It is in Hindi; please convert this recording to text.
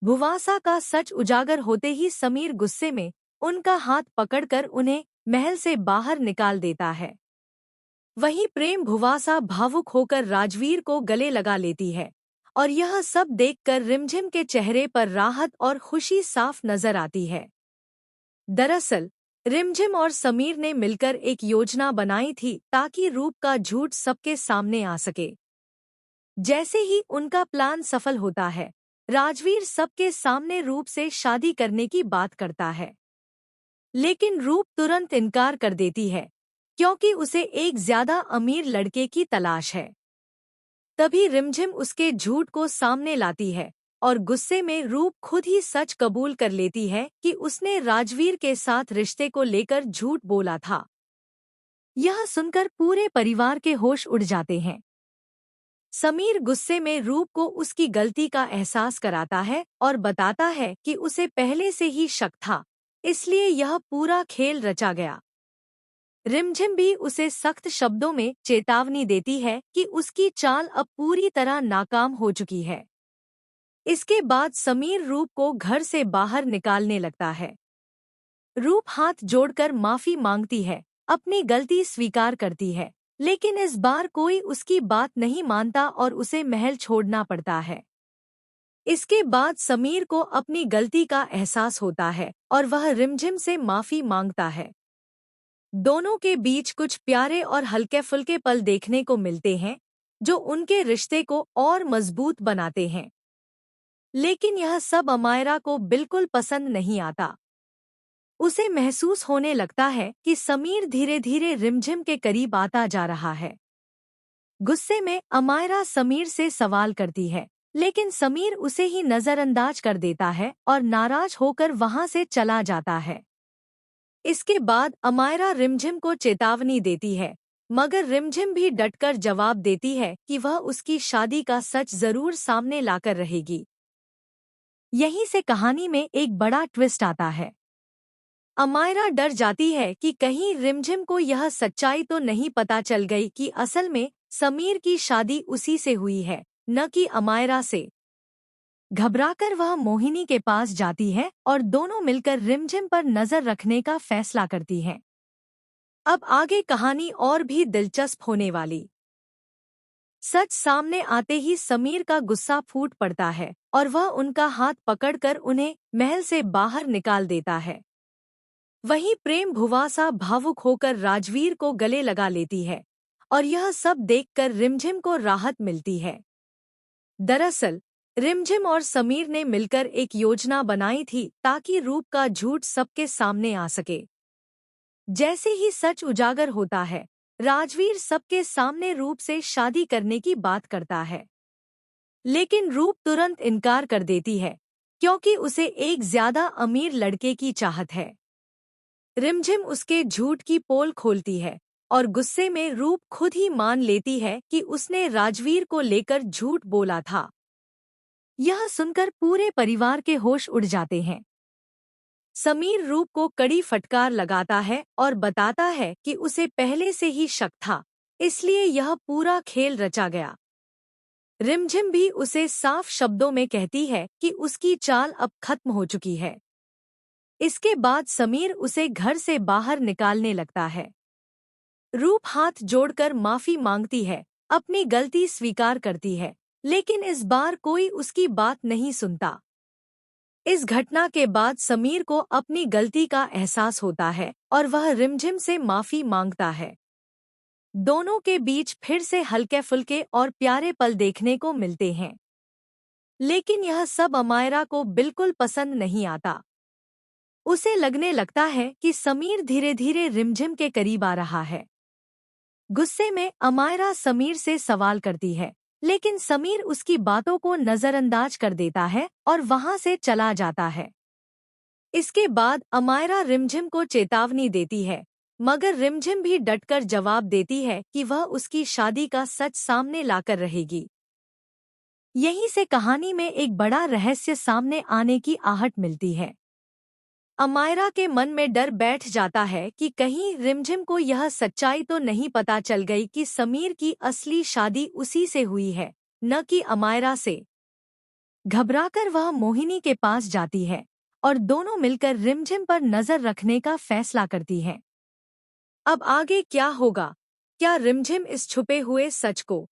भुवासा का सच उजागर होते ही समीर गुस्से में उनका हाथ पकड़कर उन्हें महल से बाहर निकाल देता है। वहीं प्रेम भुवासा भावुक होकर राजवीर को गले लगा लेती है और यह सब देखकर रिमझिम के चेहरे पर राहत और खुशी साफ नजर आती है। दरअसल रिमझिम और समीर ने मिलकर एक योजना बनाई थी ताकि रूप का झूठ सबके सामने आ सके। जैसे ही उनका प्लान सफल होता है, राजवीर सबके सामने रूप से शादी करने की बात करता है। लेकिन रूप तुरंत इनकार कर देती है क्योंकि उसे एक ज्यादा अमीर लड़के की तलाश है। तभी रिमझिम उसके झूठ को सामने लाती है और गुस्से में रूप खुद ही सच कबूल कर लेती है कि उसने राजवीर के साथ रिश्ते को लेकर झूठ बोला था। यह सुनकर पूरे परिवार के होश उड़ जाते हैं। समीर गुस्से में रूप को उसकी गलती का एहसास कराता है और बताता है कि उसे पहले से ही शक था, इसलिए यह पूरा खेल रचा गया। रिमझिम भी उसे सख्त शब्दों में चेतावनी देती है कि उसकी चाल अब पूरी तरह नाकाम हो चुकी है। इसके बाद समीर रूप को घर से बाहर निकालने लगता है। रूप हाथ जोड़कर माफी मांगती है, अपनी गलती स्वीकार करती है, लेकिन इस बार कोई उसकी बात नहीं मानता और उसे महल छोड़ना पड़ता है। इसके बाद समीर को अपनी गलती का एहसास होता है और वह रिमझिम से माफी मांगता है। दोनों के बीच कुछ प्यारे और हल्के फुल्के पल देखने को मिलते हैं जो उनके रिश्ते को और मजबूत बनाते हैं। लेकिन यह सब अमायरा को बिल्कुल पसंद नहीं आता। उसे महसूस होने लगता है कि समीर धीरे धीरे रिमझिम के करीब आता जा रहा है। गुस्से में अमायरा समीर से सवाल करती है, लेकिन समीर उसे ही नजरअंदाज कर देता है और नाराज होकर वहां से चला जाता है। इसके बाद अमायरा रिमझिम को चेतावनी देती है, मगर रिमझिम भी डटकर जवाब देती है कि वह उसकी शादी का सच जरूर सामने लाकर रहेगी। यहीं से कहानी में एक बड़ा ट्विस्ट आता है। अमायरा डर जाती है कि कहीं रिमझिम को यह सच्चाई तो नहीं पता चल गई कि असल में समीर की शादी उसी से हुई है, न कि अमायरा से। घबराकर वह मोहिनी के पास जाती है और दोनों मिलकर रिमझिम पर नजर रखने का फैसला करती हैं। अब आगे कहानी और भी दिलचस्प होने वाली। सच सामने आते ही समीर का गुस्सा फूट पड़ता है और वह उनका हाथ पकड़कर उन्हें महल से बाहर निकाल देता है। वहीं प्रेम भुवासा भावुक होकर राजवीर को गले लगा लेती है और यह सब देखकर रिमझिम को राहत मिलती है। दरअसल रिमझिम और समीर ने मिलकर एक योजना बनाई थी ताकि रूप का झूठ सबके सामने आ सके। जैसे ही सच उजागर होता है, राजवीर सबके सामने रूप से शादी करने की बात करता है। लेकिन रूप तुरंत इनकार कर देती है क्योंकि उसे एक ज्यादा अमीर लड़के की चाहत है। रिमझिम उसके झूठ की पोल खोलती है और गुस्से में रूप खुद ही मान लेती है कि उसने राजवीर को लेकर झूठ बोला था। यह सुनकर पूरे परिवार के होश उड़ जाते हैं। समीर रूप को कड़ी फटकार लगाता है और बताता है कि उसे पहले से ही शक था, इसलिए यह पूरा खेल रचा गया। रिमझिम भी उसे साफ शब्दों में कहती है कि उसकी चाल अब खत्म हो चुकी है। इसके बाद समीर उसे घर से बाहर निकालने लगता है। रूप हाथ जोड़कर माफी मांगती है, अपनी गलती स्वीकार करती है, लेकिन इस बार कोई उसकी बात नहीं सुनता। इस घटना के बाद समीर को अपनी गलती का एहसास होता है और वह रिमझिम से माफी मांगता है। दोनों के बीच फिर से हल्के फुल्के और प्यारे पल देखने को मिलते हैं। लेकिन यह सब अमायरा को बिल्कुल पसंद नहीं आता। उसे लगने लगता है कि समीर धीरे धीरे रिमझिम के करीब आ रहा है। गुस्से में अमायरा समीर से सवाल करती है, लेकिन समीर उसकी बातों को नजरअंदाज कर देता है और वहां से चला जाता है। इसके बाद अमायरा रिमझिम को चेतावनी देती है, मगर रिमझिम भी डटकर जवाब देती है कि वह उसकी शादी का सच सामने लाकर रहेगी। यहीं से कहानी में एक बड़ा रहस्य सामने आने की आहट मिलती है। अमायरा के मन में डर बैठ जाता है कि कहीं रिमझिम को यह सच्चाई तो नहीं पता चल गई कि समीर की असली शादी उसी से हुई है, न कि अमायरा से। घबराकर वह मोहिनी के पास जाती है और दोनों मिलकर रिमझिम पर नजर रखने का फैसला करती हैं। अब आगे क्या होगा? क्या रिमझिम इस छुपे हुए सच को